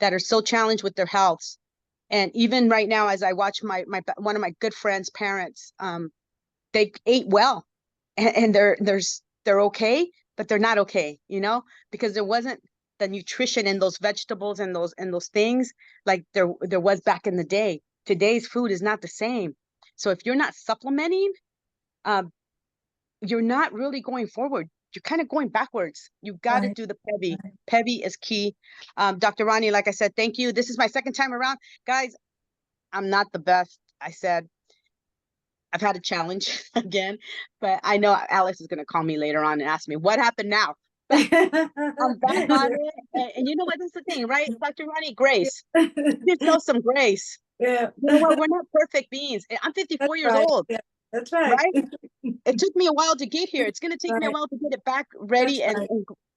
E: that are so challenged with their healths. And even right now, as I watch my one of my good friends' parents, they ate well, and they're okay, but they're not okay, you know, because there wasn't the nutrition in those vegetables and those things like there was back in the day. Today's food is not the same. So if you're not supplementing, you're not really going forward. You're kind of going backwards. You've got to do the PEVI. PEVI is key. Dr. Ronnie, like I said, thank you. This is my second time around. Guys, I'm not the best. I said, I've had a challenge again, but I know Alex is going to call me later on and ask me, what happened now? I'm back on it. And you know what? That's the thing, right? Dr. Ronnie, grace. Just know some grace.
C: Yeah.
E: You know what? We're not perfect beings. I'm 54 years old.
C: Yeah, that's right.
E: It took me a while to get here. It's going to take me a while to get it back ready and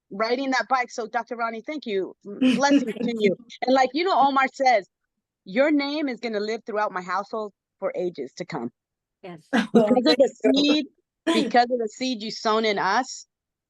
E: riding that bike. So Dr. Ronnie, thank you. Blessings to you. And like, you know, Omar says, your name is going to live throughout my household for ages to come.
B: Yes.
E: Because of the seed you sown in us,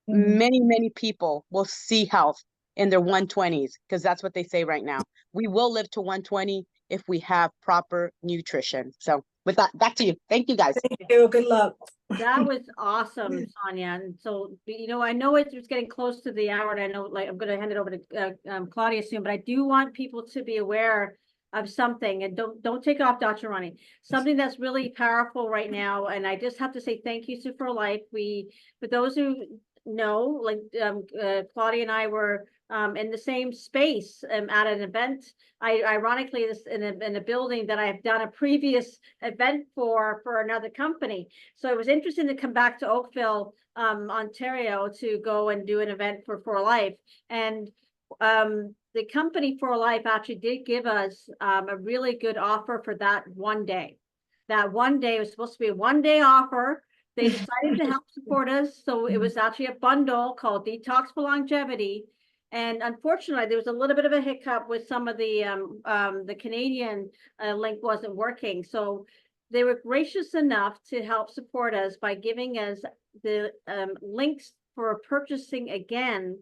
E: many people will see health in their 120s, because that's what they say right now. We will live to 120 if we have proper nutrition. So with that, back to you. Thank you, guys.
C: Thank you. Good luck.
B: That was awesome, Sonia. And so, you know, I know it's getting close to the hour, and I know, like, I'm going to hand it over to Claudia soon, but I do want people to be aware of something, and don't take it off, Dr. Ronnie. Something that's really powerful right now, and I just have to say thank you, Sue, for Life. For those who know, like, Claudia and I were in the same space at an event. Ironically, this in a building that I've done a previous event for another company. So it was interesting to come back to Oakville, Ontario, to go and do an event for Life. And the company For Life actually did give us a really good offer for that one day. That one day was supposed to be a one-day offer. They decided to help support us. So it was actually a bundle called Detox for Longevity. And unfortunately, there was a little bit of a hiccup with some of the Canadian link wasn't working. So they were gracious enough to help support us by giving us the links for purchasing again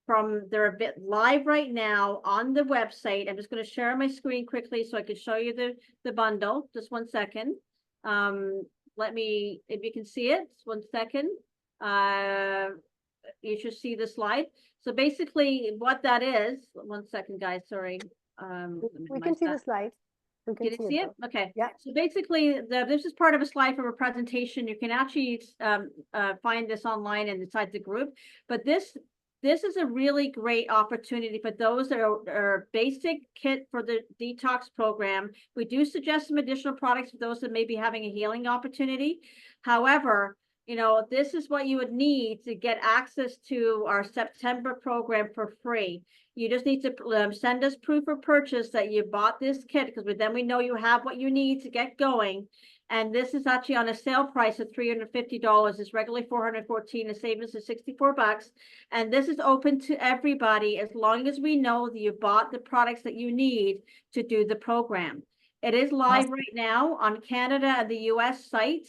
B: from, they're a bit live right now on the website. I'm just going to share my screen quickly so I can show you the bundle. Just 1 second. Let me, if you can see it, 1 second. You should see the slide. So basically what that is, 1 second, guys, sorry.
A: We can see the slide. We can
B: Can you see it? Okay.
A: Yeah.
B: So basically, this is part of a slide from a presentation. You can actually find this online and inside the group. But this is a really great opportunity for those that are basic kit for the detox program. We do suggest some additional products for those that may be having a healing opportunity. However, you know, this is what you would need to get access to our September program for free. You just need to send us proof of purchase that you bought this kit, because then we know you have what you need to get going. And this is actually on a sale price of $350. It's regularly $414. The savings is $64. And this is open to everybody as long as we know that you bought the products that you need to do the program. It is live right now on Canada and the US site.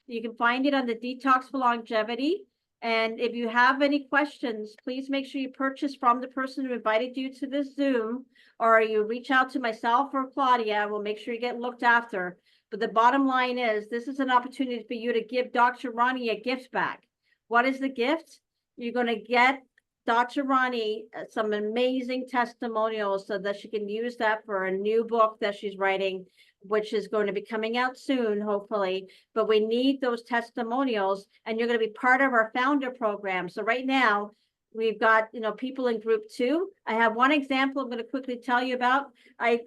B: You can find it on the Detox for Longevity. And if you have any questions, please make sure you purchase from the person who invited you to this Zoom, or you reach out to myself or Claudia. We'll make sure you get looked after. But the bottom line is, this is an opportunity for you to give Dr. Ronnie a gift back. What is the gift? You're going to get Dr. Ronnie some amazing testimonials so that she can use that for a new book that she's writing, which is going to be coming out soon, hopefully. But we need those testimonials, and you're going to be part of our founder program. So right now, we've got, you know, people in group 2. I have one example I'm going to quickly tell you about.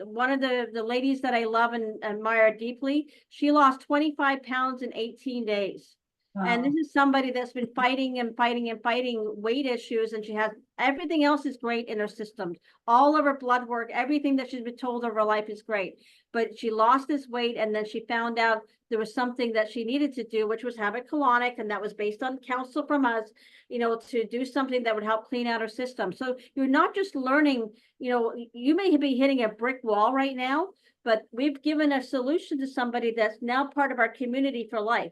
B: One of the ladies that I love and admire deeply, she lost 25 pounds in 18 days. Wow. And this is somebody that's been fighting and fighting and fighting weight issues, and she has everything else is great in her system. All of her blood work, everything that she's been told of her life is great. But she lost this weight, and then she found out there was something that she needed to do, which was have a colonic, and that was based on counsel from us, you know, to do something that would help clean out her system. So you're not just learning, you know, you may be hitting a brick wall right now, but we've given a solution to somebody that's now part of our community for life.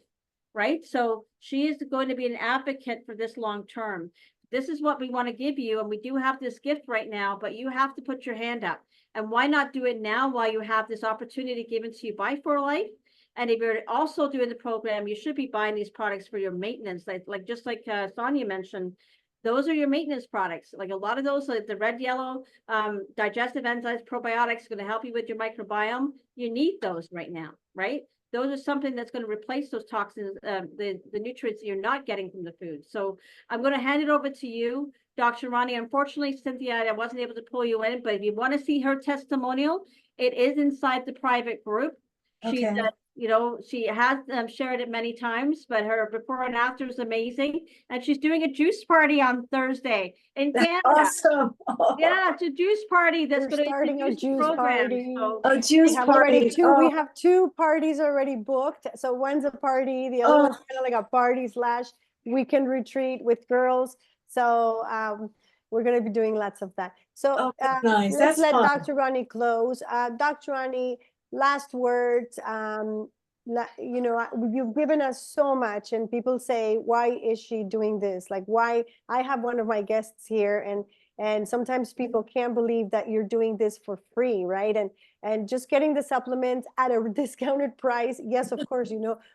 B: Right? So she is going to be an advocate for this long term. This is what we want to give you. And we do have this gift right now, but you have to put your hand up. And why not do it now while you have this opportunity given to you by For Life? And if you're also doing the program, you should be buying these products for your maintenance. Just like Sonia mentioned, those are your maintenance products. Like a lot of those, like the red, yellow, digestive enzymes, probiotics, going to help you with your microbiome. You need those right now, right? Those are something that's going to replace those toxins, the nutrients you're not getting from the food. So I'm going to hand it over to you, Dr. Ronnie. Unfortunately, Cynthia, I wasn't able to pull you in, but if you want to see her testimonial, it is inside the private group. She's, you know, she has shared it many times, but her before and after is amazing. And she's doing a juice party on Thursday in Canada.
C: Awesome.
B: Yeah, it's a juice party that's going to
A: starting a juice party.
B: So
C: A juice party.
A: We have 2 parties already booked. So one's a party, the other one's kind of like a party / weekend retreat with girls. So we're going to be doing lots of that. So
C: nice.
A: Let's let
C: fun.
A: Dr. Ronnie close. Dr. Ronnie, last words. You know, you've given us so much, and people say, why is she doing this? Like, why? I have one of my guests here, and And sometimes people can't believe that you're doing this for free, right? And just getting the supplements at a discounted price. Yes, of course,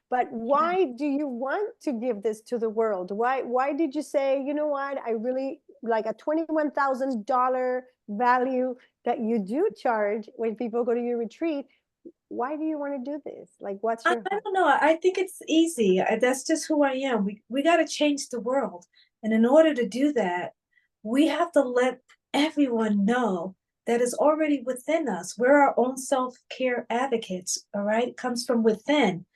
A: but why do you want to give this to the world? Why did you say, you know what, I really like a $21,000 value that you do charge when people go to your retreat? Why do you want to do this? Like, what's
C: I
A: your
C: don't know. I think it's easy. That's just who I am. We got to change the world. And in order to do that, we have to let everyone know that is already within us. We're our own self-care advocates, all right? It comes from within.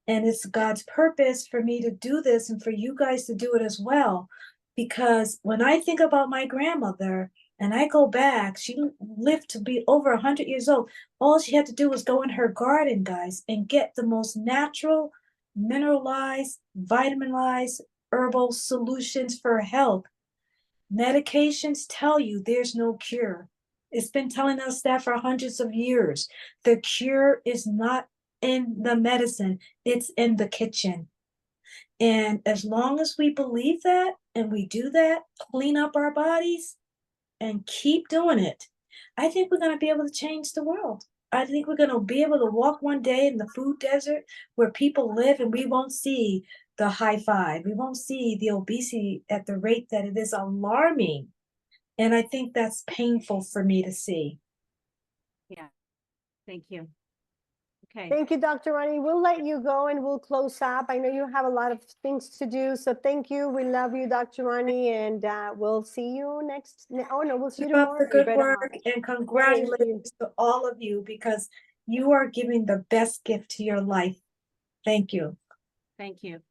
C: And it's God's purpose for me to do this and for you guys to do it as well. Because when I think about my grandmother and I go back, she lived to be over 100 years old. All she had to do was go in her garden, guys, and get the most natural, mineralized, vitaminized, herbal solutions for health. Medications tell you there's no cure. It's been telling us that for hundreds of years. The cure is not in the medicine, it's in the kitchen. And as long as we believe that and we do that, clean up our bodies and keep doing it, I think we're going to be able to change the world. I think we're going to be able to walk one day in the food desert where people live and we won't see the high five. We won't see the obesity at the rate that it is alarming. And I think that's painful for me to see.
B: Yeah. Thank you. Okay.
A: Thank you, Dr. Ronnie. We'll let you go and we'll close up. I know you have a lot of things to do. So thank you. We love you, Dr. Ronnie. And we'll see you we'll see you
C: Keep up
A: tomorrow.
C: the good
A: Better
C: work
A: not.
C: and congratulations to all of you because you are giving the best gift to your life. Thank you.
B: Thank you.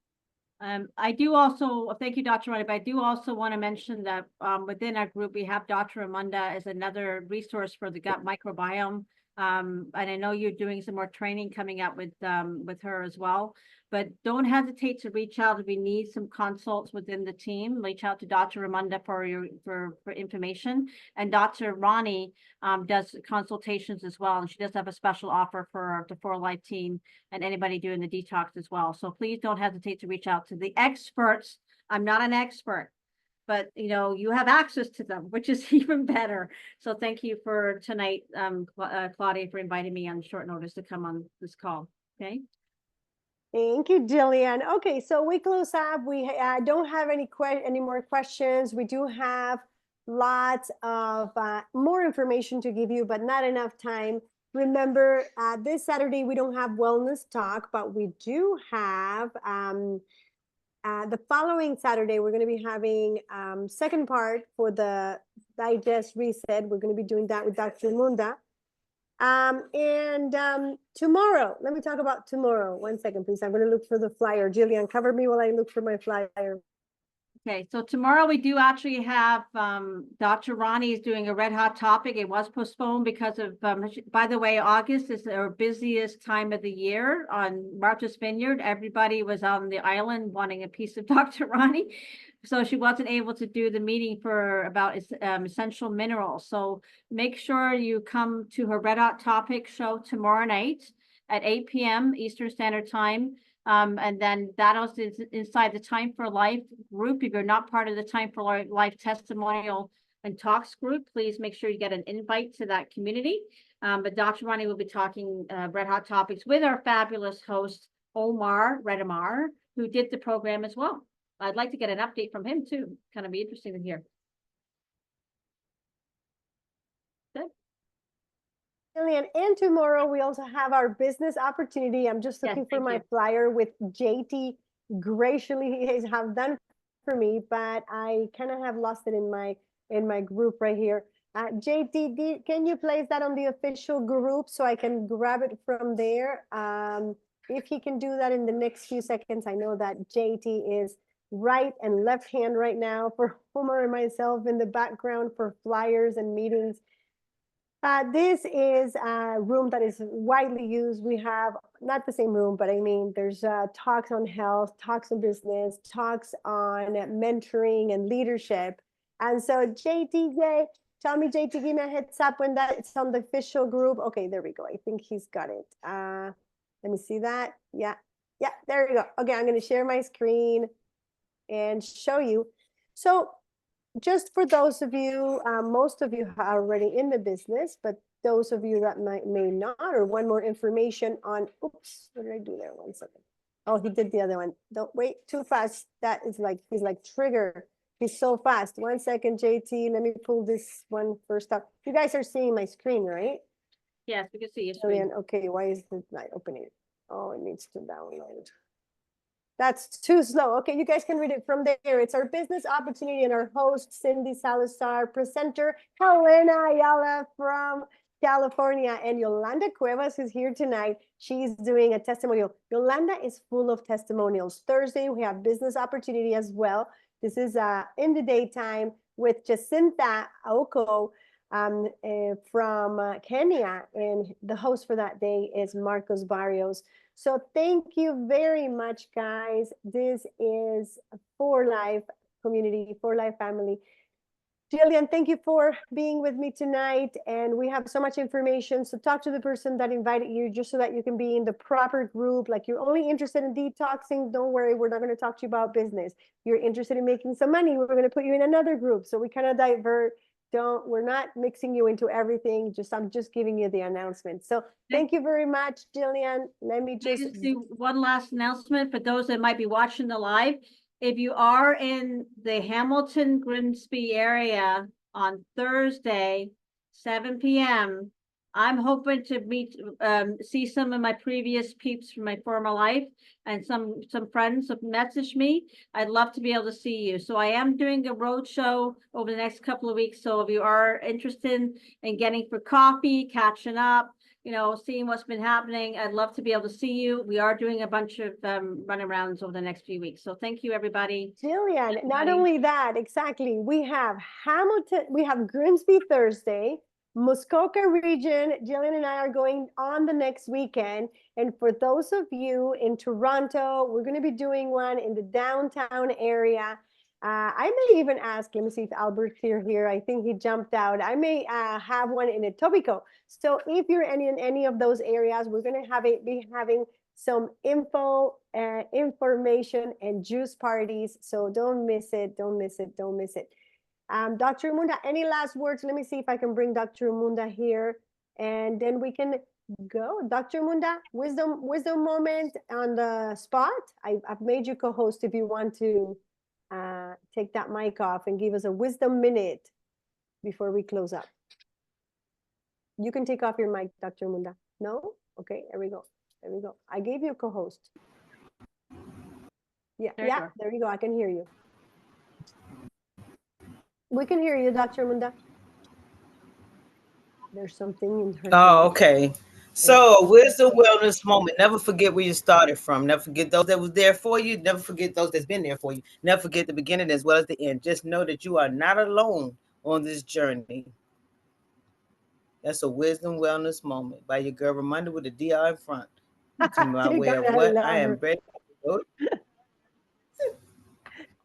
B: I do also, thank you, Dr. Ronnie, but I do also want to mention that within our group, we have Dr. Amanda as another resource for the gut microbiome. And I know you're doing some more training coming up with her as well, but don't hesitate to reach out if you need some consults within the team. Reach out to Dr. Amanda for information, and Dr. Ronnie does consultations as well, and she does have a special offer for the For Life team and anybody doing the detox as well. So please don't hesitate to reach out to the experts. I'm not an expert, but you have access to them, which is even better. So thank you for tonight, Claudia, for inviting me on short notice to come on this call. Okay.
A: Thank you, Gillian. Okay, so we close up. We don't have any more questions. We do have lots of more information to give you, but not enough time. Remember, this Saturday we don't have wellness talk, but we do have the following Saturday. We're going to be having second part for the digest reset. We're going to be doing that with Dr. Munda. Tomorrow, let me talk about tomorrow. 1 second, please. I'm going to look for the flyer. Gillian, cover me while I look for my flyer.
B: Okay, so tomorrow we do actually have Dr. Ronnie is doing a red hot topic. It was postponed because of, by the way, August is our busiest time of the year on Martha's Vineyard. Everybody was on the island wanting a piece of Dr. Ronnie. So she wasn't able to do the meeting for about essential minerals. So make sure you come to her red hot topic show tomorrow night at 8 p.m. Eastern Standard Time. And then that is inside the Time for Life group. If you're not part of the Time for Life testimonial and talks group, please make sure you get an invite to that community. But Dr. Ronnie will be talking red hot topics with our fabulous host, Omar Redamar, who did the program as well. I'd like to get an update from him too. Kind of be interesting to hear. Good.
A: Gillian, and tomorrow we also have our business opportunity. I'm just looking for my flyer with JT graciously have done for me, but I kind of have lost it in my group right here. JT, can you place that on the official group so I can grab it from there? If he can do that in the next few seconds. I know that JT is right and left hand right now for Homer and myself in the background for flyers and meetings. This is a room that is widely used. We have not the same room, but I mean, there's talks on health, talks on business, talks on mentoring and leadership. And so JT, tell me, JT, give me a heads up when it's on the official group. Okay, there we go. I think he's got it. Let me see that. Yeah, there you go. Okay, I'm going to share my screen and show you. So just for those of you, most of you are already in the business, but those of you that may not, or want more information on, oops, what did I do there? 1 second. Oh, he did the other one. Don't wait too fast. That is like, he's like trigger. He's so fast. 1 second, JT. Let me pull this one first up. You guys are seeing my screen, right?
B: Yes, we can see your screen.
A: Gillian, okay, why is it not opening? Oh, it needs to download. That's too slow. Okay, you guys can read it from there. It's our business opportunity and our host, Cindy Salazar, presenter, Helena Ayala from California, and Yolanda Cuevas, who's here tonight. She's doing a testimonial. Yolanda is full of testimonials. Thursday, we have business opportunity as well. This is in the daytime with Jacinta Aoko from Kenya, and the host for that day is Marcos Barrios. So thank you very much, guys. This is For Life community, For Life family. Gillian, thank you for being with me tonight. And we have so much information. So talk to the person that invited you just so that you can be in the proper group. Like you're only interested in detoxing, don't worry, we're not going to talk to you about business. You're interested in making some money, we're going to put you in another group. So we kind of divert. We're not mixing you into everything. I'm just giving you the announcement. So thank you very much, Gillian. Let me just
B: do one last announcement for those that might be watching the live. If you are in the Hamilton Grimsby area on Thursday, 7 p.m., I'm hoping to see some of my previous peeps from my former life, and some friends have messaged me. I'd love to be able to see you. So I am doing a road show over the next couple of weeks. So if you are interested in getting for coffee, catching up, seeing what's been happening, I'd love to be able to see you. We are doing a bunch of runarounds over the next few weeks. So thank you, everybody.
A: Gillian, not only that, exactly. We have Hamilton, we have Grimsby Thursday, Muskoka region. Gillian and I are going on the next weekend. And for those of you in Toronto, we're going to be doing one in the downtown area. I may even ask, let me see if Albert's here. I think he jumped out. I may have one in Etobicoke. So if you're in any of those areas, we're going to be having some information and juice parties. So don't miss it. Don't miss it. Don't miss it. Dr. Munda, any last words? Let me see if I can bring Dr. Munda here, and then we can go. Dr. Munda, wisdom moment on the spot. I've made you co-host if you want to take that mic off and give us a wisdom minute before we close up. You can take off your mic, Dr. Munda. No? Okay, there we go. There we go. I gave you a co-host. Yeah, there you go. I can hear you. We can hear you, Dr. Munda. There's something in her.
F: Oh, okay. So, wisdom wellness moment. Never forget where you started from. Never forget those that was there for you. Never forget those that's been there for you. Never forget the beginning as well as the end. Just know that you are not alone on this journey. That's a wisdom wellness moment by your girl Ramonda with the DR in front. To my way of what I am ready to go.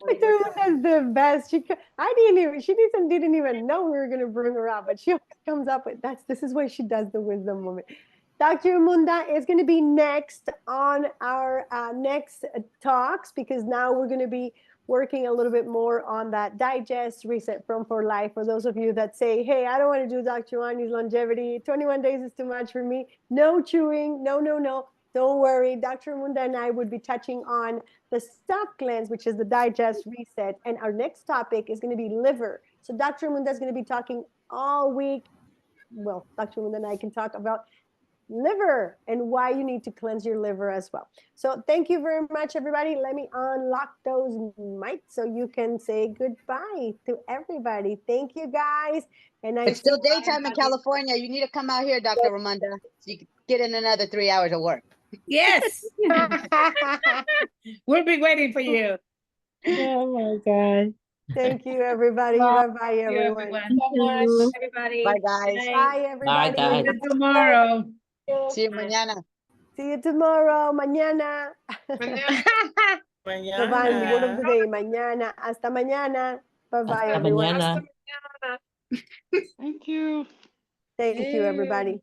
A: Dr. Munda's the best. She didn't even know we were gonna bring her out, but she always comes up with this is why she does the wisdom moment. Dr. Munda is going to be next on our next talks, because now we're going to be working a little bit more on that digest reset from For Life. For those of you that say, hey, I don't want to do Dr. Wani's longevity, 21 days is too much for me. No chewing, no. Don't worry. Dr. Munda and I would be touching on the stuff cleanse, which is the digest reset. And our next topic is going to be liver. So Dr. Munda is going to be talking all week. Well, Dr. Munda and I can talk about liver and why you need to cleanse your liver as well. So thank you very much, everybody. Let me unlock those mics so you can say goodbye to everybody. Thank you, guys. And
E: it's still daytime in California. You need to come out here, Dr. Ramonda, so you can get in another 3 hours of work.
G: Yes. We'll be waiting for you.
A: Oh my God. Thank you, everybody. Bye-bye, everyone.
B: Everybody.
E: Bye, guys.
A: Bye, everybody.
G: Bye, guys. See you tomorrow.
E: See you mañana.
A: See you tomorrow. Mañana.
F: Mañana.
A: Bye-bye. Word of the day. Mañana. Hasta mañana. Bye-bye, everyone.
G: Mañana.
D: Thank you.
A: Thank you, everybody.